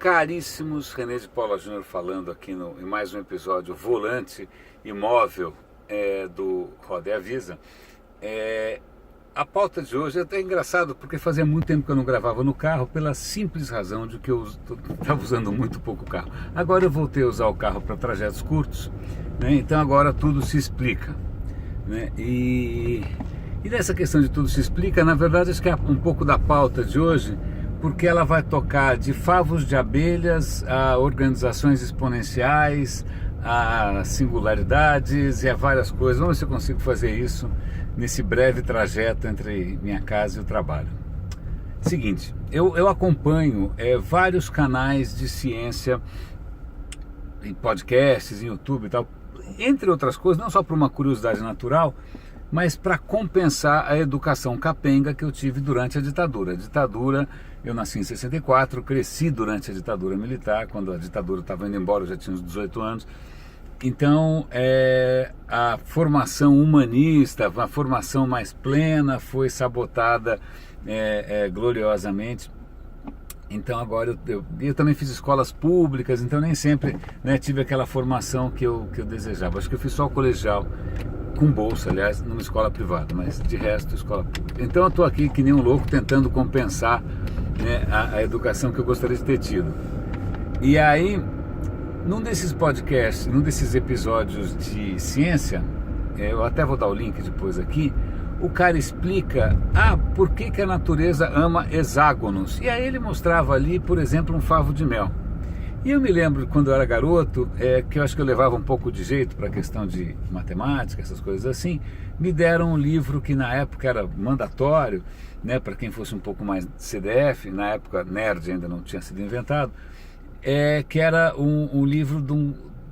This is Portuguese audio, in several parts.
Caríssimos, René de Paula Júnior falando aqui em mais um episódio volante imóvel do Roda e Avisa. A pauta de hoje é até engraçado porque fazia muito tempo que eu não gravava no carro pela simples razão de que eu estava usando muito pouco o carro. Agora eu voltei a usar o carro para trajetos curtos, né? Então agora tudo se explica, né? E nessa questão de tudo se explica, na verdade acho que é um pouco da pauta de hoje, porque ela vai tocar de favos de abelhas a organizações exponenciais, a singularidades e a várias coisas. Vamos ver se eu consigo fazer isso nesse breve trajeto entre minha casa e o trabalho. Seguinte, eu acompanho vários canais de ciência, em podcasts, em YouTube e tal, entre outras coisas, não só por uma curiosidade natural, mas para compensar a educação capenga que eu tive durante a ditadura. Eu nasci em 64, cresci durante a ditadura militar, quando a ditadura estava indo embora, eu já tinha uns 18 anos. Então, a formação humanista, a formação mais plena foi sabotada gloriosamente. Então agora eu também fiz escolas públicas, então nem sempre, né, tive aquela formação que eu desejava. Acho que eu fiz só o colegial, com bolsa, aliás, numa escola privada, mas de resto, escola pública. Então eu estou aqui que nem um louco tentando compensar, né, a educação que eu gostaria de ter tido. E aí, num desses podcasts, num desses episódios de ciência, eu até vou dar o link depois aqui, o cara explica por que a natureza ama hexágonos. E aí ele mostrava ali, por exemplo, um favo de mel. E eu me lembro, quando eu era garoto, que eu acho que eu levava um pouco de jeito para a questão de matemática, essas coisas assim, me deram um livro que na época era mandatório, né, para quem fosse um pouco mais CDF, na época nerd ainda não tinha sido inventado, que era um livro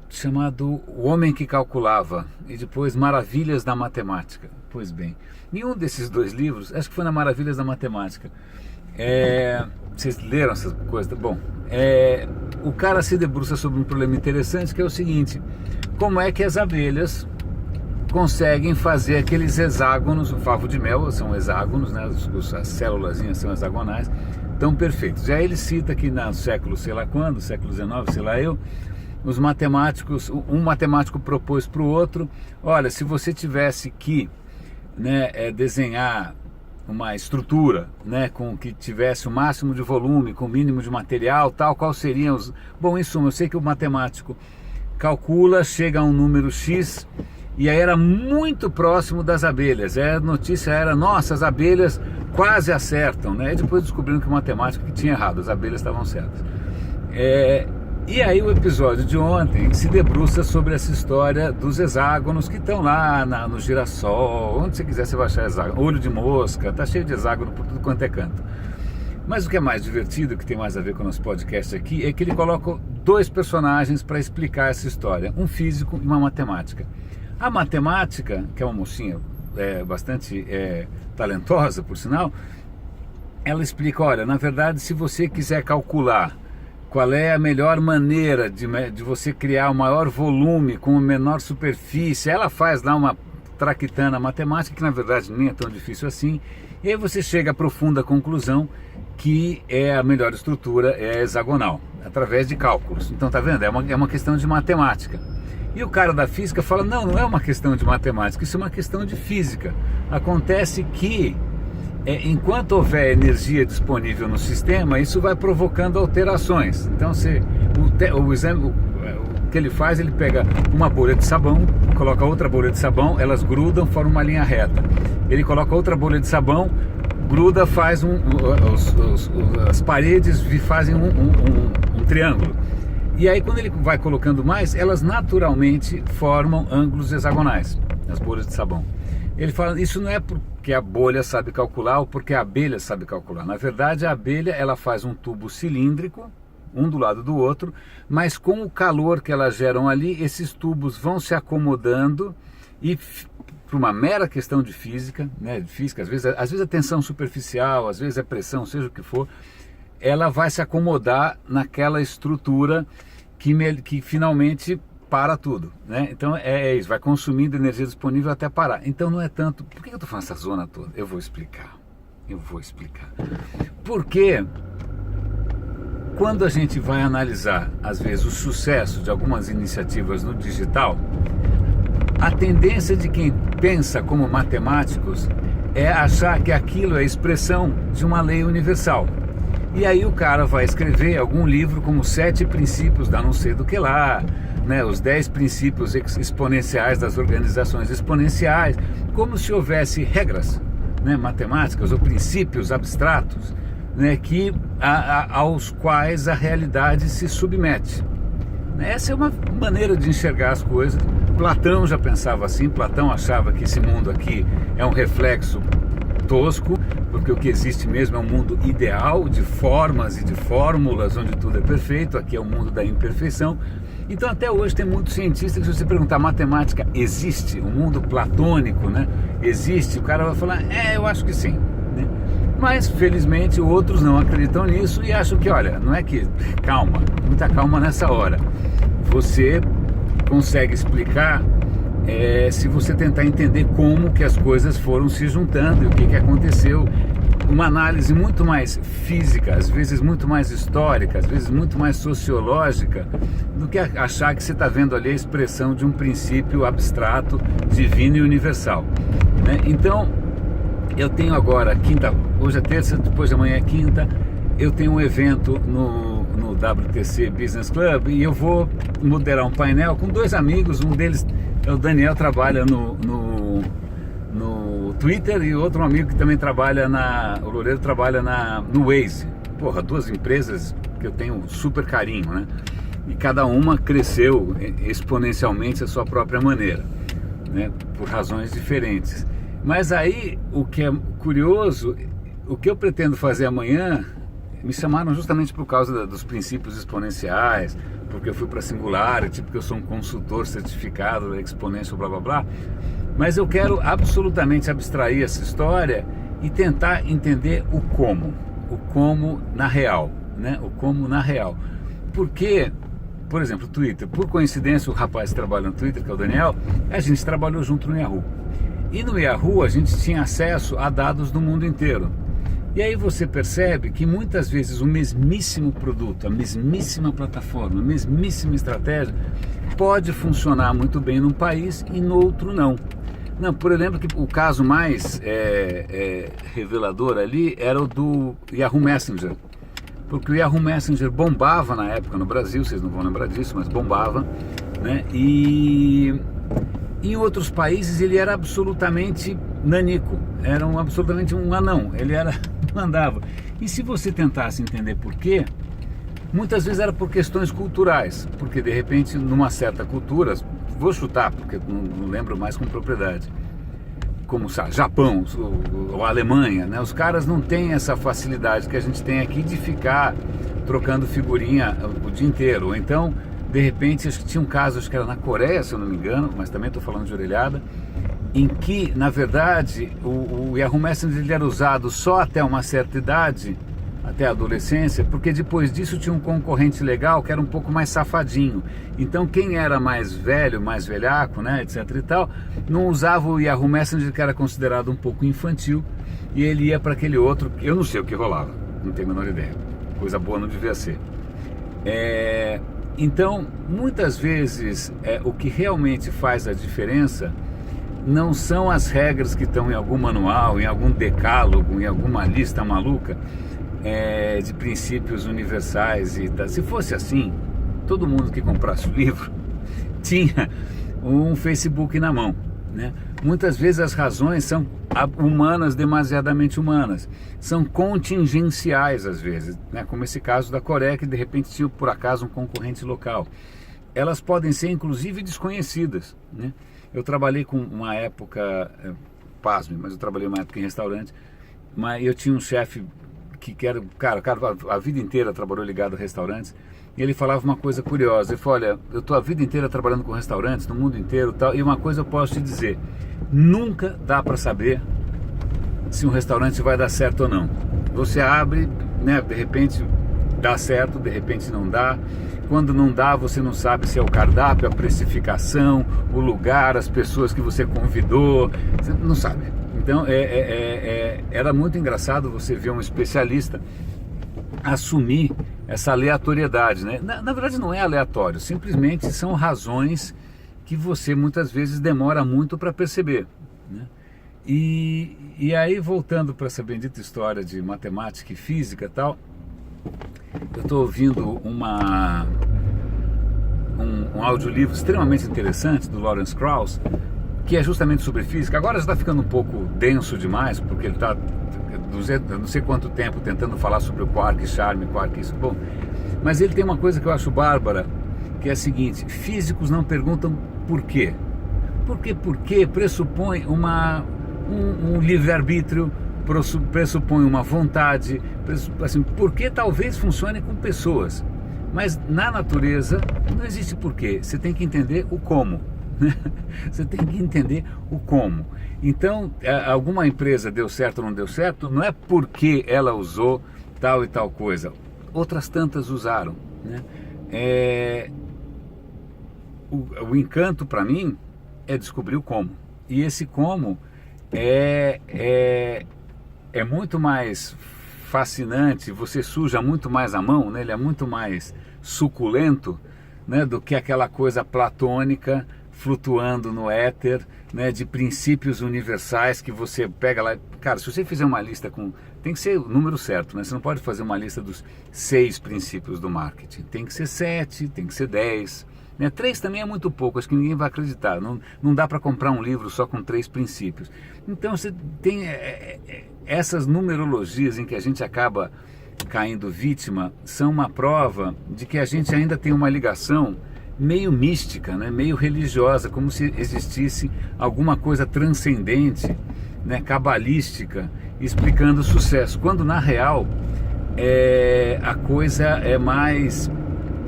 chamado O Homem que Calculava, e depois Maravilhas da Matemática. Pois bem, nenhum desses dois livros, acho que foi na Maravilhas da Matemática, vocês leram essas coisas? Bom, o cara se debruça sobre um problema interessante, que é o seguinte: como é que as abelhas conseguem fazer aqueles hexágonos? O favo de mel são hexágonos, né? As célulazinhas são hexagonais, tão perfeitos. Já ele cita que no século sei lá quando, século XIX, sei lá os matemáticos, um matemático propôs para o outro: olha, se você tivesse que, né, desenhar uma estrutura, né, com que tivesse o máximo de volume, com o mínimo de material, tal, qual seriam os... Bom, em suma, eu sei que o matemático calcula, chega a um número X, e aí era muito próximo das abelhas. A notícia era: nossa, as abelhas quase acertam, né? E depois descobriram que o matemático que tinha errado, as abelhas estavam certas. E aí o episódio de ontem se debruça sobre essa história dos hexágonos que estão lá no girassol, onde você quiser você vai achar hexágono, olho de mosca, tá cheio de hexágono por tudo quanto é canto. Mas o que é mais divertido, que tem mais a ver com o nosso podcast aqui, é que ele coloca dois personagens para explicar essa história, um físico e uma matemática. A matemática, que é uma mocinha bastante talentosa, por sinal, ela explica: olha, na verdade, se você quiser calcular qual é a melhor maneira de você criar o maior volume com a menor superfície, ela faz lá uma traquitana matemática, que na verdade nem é tão difícil assim, e aí você chega à profunda conclusão que a melhor estrutura é a hexagonal, através de cálculos. Então tá vendo? É uma questão de matemática. E o cara da física fala: não é uma questão de matemática, isso é uma questão de física. Acontece que enquanto houver energia disponível no sistema, isso vai provocando alterações. Então o que ele faz, ele pega uma bolha de sabão, coloca outra bolha de sabão, elas grudam, formam uma linha reta. Ele coloca outra bolha de sabão, gruda, faz as paredes fazem um triângulo. E aí quando ele vai colocando mais, elas naturalmente formam ângulos hexagonais, as bolhas de sabão. Ele fala: isso não é porque a bolha sabe calcular ou porque a abelha sabe calcular. Na verdade, a abelha, ela faz um tubo cilíndrico, um do lado do outro, mas com o calor que elas geram ali, esses tubos vão se acomodando e, por uma mera questão de física, né, às vezes a tensão superficial, às vezes a pressão, seja o que for, ela vai se acomodar naquela estrutura que finalmente para tudo, né? Então isso, vai consumindo energia disponível até parar. Então não é tanto... Por que eu estou falando essa zona toda? Eu vou explicar. Porque quando a gente vai analisar, às vezes, o sucesso de algumas iniciativas no digital, a tendência de quem pensa como matemáticos é achar que aquilo é expressão de uma lei universal. E aí o cara vai escrever algum livro como 7 princípios da não sei do que lá, né, os 10 princípios exponenciais das organizações exponenciais, como se houvesse regras, né, matemáticas ou princípios abstratos, né, aos quais a realidade se submete. Essa é uma maneira de enxergar as coisas. Platão já pensava assim. Platão achava que esse mundo aqui é um reflexo tosco, porque o que existe mesmo é um mundo ideal, de formas e de fórmulas, onde tudo é perfeito. Aqui é o mundo da imperfeição. Então até hoje tem muitos cientistas que, se você perguntar, matemática existe? O mundo platônico, né? Existe? O cara vai falar, eu acho que sim, né? Mas felizmente outros não acreditam nisso e acham que, olha, não é que, calma, muita calma nessa hora. Você consegue explicar se você tentar entender como que as coisas foram se juntando e o que aconteceu. Uma análise muito mais física, às vezes muito mais histórica, às vezes muito mais sociológica, do que achar que você está vendo ali a expressão de um princípio abstrato, divino e universal, né? Então, eu tenho agora, hoje é terça, depois de amanhã é quinta, eu tenho um evento no WTC Business Club e eu vou moderar um painel com 2 amigos. Um deles é o Daniel, trabalha no Twitter, e outro amigo que também trabalha o Loureiro trabalha no Waze. Porra, 2 empresas que eu tenho super carinho, né? E cada uma cresceu exponencialmente à sua própria maneira, né? Por razões diferentes. Mas aí, o que é curioso, o que eu pretendo fazer amanhã, me chamaram justamente por causa dos princípios exponenciais, porque eu fui para Singularity, porque eu sou um consultor certificado, exponential, blá blá blá. Mas eu quero absolutamente abstrair essa história e tentar entender o como na real, né? O como na real. Porque, por exemplo, o Twitter, por coincidência, o rapaz que trabalha no Twitter, que é o Daniel, a gente trabalhou junto no Yahoo. E no Yahoo a gente tinha acesso a dados do mundo inteiro. E aí você percebe que muitas vezes o mesmíssimo produto, a mesmíssima plataforma, a mesmíssima estratégia pode funcionar muito bem num país e no outro não. Não, por exemplo, que o caso mais revelador ali era o do Yahoo Messenger. Porque o Yahoo Messenger bombava na época no Brasil, vocês não vão lembrar disso, mas bombava, né? E em outros países ele era absolutamente nanico, era absolutamente um anão, ele não andava. E se você tentasse entender por quê, muitas vezes era por questões culturais, porque de repente numa certa cultura, vou chutar porque não lembro mais com propriedade, como Japão ou Alemanha, né? Os caras não têm essa facilidade que a gente tem aqui de ficar trocando figurinha o dia inteiro. Ou então, de repente, acho que tinha um caso, acho que era na Coreia, se eu não me engano, mas também estou falando de orelhada, em que, na verdade, o Yahoo Messenger ele era usado só até uma certa idade, até a adolescência, porque depois disso tinha um concorrente legal que era um pouco mais safadinho. Então quem era mais velho, mais velhaco, né, etc e tal, não usava o Yahoo Messenger, que era considerado um pouco infantil, e ele ia para aquele outro, eu não sei o que rolava, não tenho a menor ideia, coisa boa não devia ser. Então, muitas vezes, o que realmente faz a diferença não são as regras que estão em algum manual, em algum decálogo, em alguma lista maluca, de princípios universais e tal. Se fosse assim, todo mundo que comprasse o livro tinha um Facebook na mão, né? Muitas vezes as razões são humanas, demasiadamente humanas, são contingenciais às vezes, né? Como esse caso da Coreia, que de repente tinha por acaso um concorrente local. Elas podem ser inclusive desconhecidas, né? Eu trabalhei com uma época, pasme, mas eu trabalhei uma época em restaurante, mas eu tinha um chefe que era, cara, a vida inteira trabalhou ligado a restaurantes, e ele falava uma coisa curiosa. Ele falou: olha, eu estou a vida inteira trabalhando com restaurantes no mundo inteiro, tal, e uma coisa eu posso te dizer: nunca dá para saber se um restaurante vai dar certo ou não. Você abre, né, de repente dá certo, de repente não dá. Quando não dá, você não sabe se é o cardápio, a precificação, o lugar, as pessoas que você convidou, você não sabe. Então era muito engraçado você ver um especialista assumir essa aleatoriedade, né? Na verdade não é aleatório, simplesmente são razões que você muitas vezes demora muito para perceber, né? E aí, voltando para essa bendita história de matemática e física e tal, eu estou ouvindo um audiolivro extremamente interessante do Lawrence Krauss, que é justamente sobre física. Agora já está ficando um pouco denso demais, porque ele está não sei quanto tempo tentando falar sobre o quark charme, quark isso. Bom, mas ele tem uma coisa que eu acho bárbara, que é a seguinte: físicos não perguntam por quê. Porque pressupõe um livre-arbítrio, pressupõe uma vontade, assim, porque talvez funcione com pessoas, mas na natureza não existe porquê, você tem que entender o como, né? Você tem que entender o como. Então, alguma empresa deu certo ou não deu certo, não é porque ela usou tal e tal coisa, outras tantas usaram, né? O encanto para mim é descobrir o como, e esse como é muito mais fascinante, você suja muito mais a mão, né? Ele é muito mais suculento, né, do que aquela coisa platônica flutuando no éter, né, de princípios universais que você pega lá. Cara, se você fizer uma lista tem que ser o número certo, né? Você não pode fazer uma lista dos 6 princípios do marketing, tem que ser 7, tem que ser 10, né? 3 também é muito pouco, acho que ninguém vai acreditar, não dá para comprar um livro só com 3 princípios. Então você tem essas numerologias em que a gente acaba caindo vítima, são uma prova de que a gente ainda tem uma ligação meio mística, né? Meio religiosa, como se existisse alguma coisa transcendente, né? Cabalística, explicando o sucesso, quando na real a coisa é mais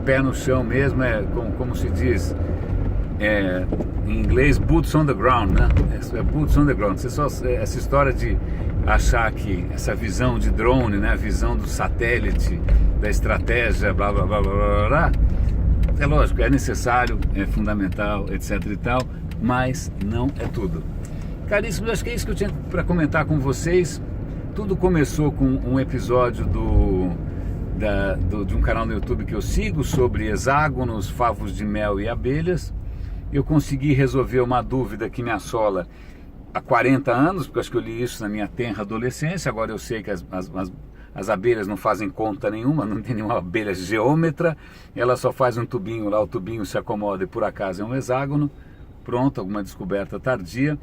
pé no chão mesmo, como se diz em inglês, boots on the ground, né? Boots on the ground. Essa história de achar que essa visão de drone, né? A visão do satélite, da estratégia, blá blá blá blá blá blá, é lógico, é necessário, é fundamental, etc e tal, mas não é tudo. Caríssimos, acho que é isso que eu tinha para comentar com vocês. Tudo começou com um episódio de um canal no YouTube que eu sigo sobre hexágonos, favos de mel e abelhas. Eu consegui resolver uma dúvida que me assola há 40 anos, porque eu acho que eu li isso na minha tenra adolescência. Agora eu sei que as abelhas não fazem conta nenhuma, não tem nenhuma abelha geômetra, ela só faz um tubinho lá, o tubinho se acomoda e por acaso é um hexágono. Pronto, alguma descoberta tardia.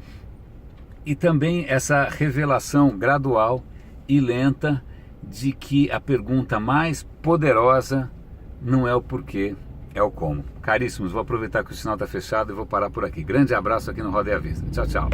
E também essa revelação gradual e lenta de que a pergunta mais poderosa não é o porquê, é o como. Caríssimos, vou aproveitar que o sinal está fechado e vou parar por aqui. Grande abraço aqui no Roda e Avisa. Tchau, tchau.